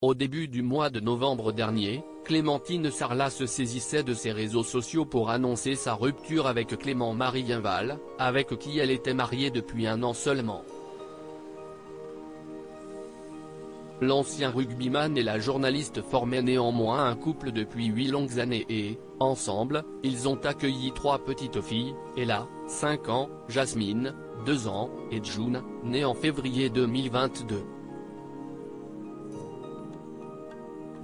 Au début du mois de novembre dernier, Clémentine Sarlat se saisissait de ses réseaux sociaux pour annoncer sa rupture avec Clément-Marie Guinval, avec qui elle était mariée depuis 1 an seulement. L'ancien rugbyman et la journaliste formaient néanmoins un couple depuis 8 longues années et, ensemble, ils ont accueilli 3 petites filles, Ella, 5 ans, Jasmine, 2 ans, et June, née en février 2022.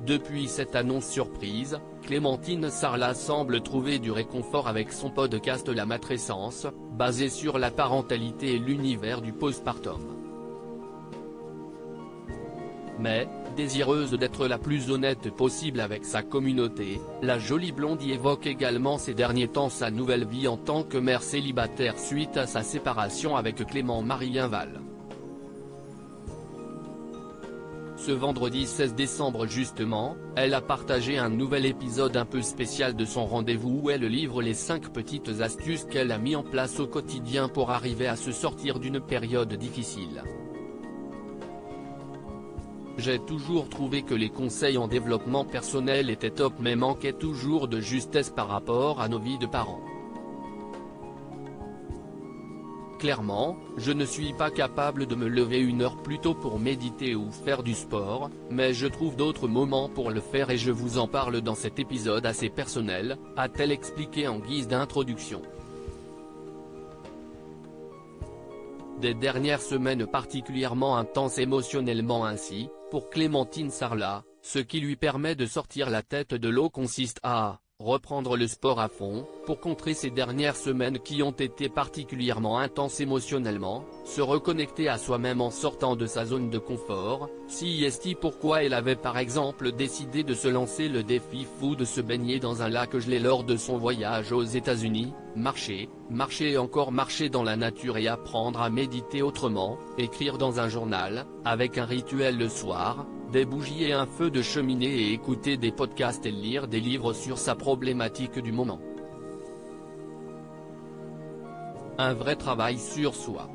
Depuis cette annonce surprise, Clémentine Sarlat semble trouver du réconfort avec son podcast La Matrescence, basé sur la parentalité et l'univers du postpartum. Mais, désireuse d'être la plus honnête possible avec sa communauté, la jolie blondie évoque également ces derniers temps sa nouvelle vie en tant que mère célibataire suite à sa séparation avec Clément-Marie Guinval. Ce vendredi 16 décembre justement, elle a partagé un nouvel épisode un peu spécial de son rendez-vous où elle livre les 5 petites astuces qu'elle a mis en place au quotidien pour arriver à se sortir d'une période difficile. J'ai toujours trouvé que les conseils en développement personnel étaient top mais manquaient toujours de justesse par rapport à nos vies de parents. Clairement, je ne suis pas capable de me lever 1 heure plus tôt pour méditer ou faire du sport, mais je trouve d'autres moments pour le faire et je vous en parle dans cet épisode assez personnel, a-t-elle expliqué en guise d'introduction. Des dernières semaines particulièrement intenses émotionnellement ainsi, pour Clémentine Sarlat, ce qui lui permet de sortir la tête de l'eau consiste à reprendre le sport à fond, pour contrer ces dernières semaines qui ont été particulièrement intenses émotionnellement, se reconnecter à soi-même en sortant de sa zone de confort, c'est pourquoi elle avait par exemple décidé de se lancer le défi fou de se baigner dans un lac gelé lors de son voyage aux États-Unis, marcher et encore marcher dans la nature et apprendre à méditer autrement, écrire dans un journal, avec un rituel le soir, des bougies et un feu de cheminée et écouter des podcasts et lire des livres sur sa problématique du moment. Un vrai travail sur soi.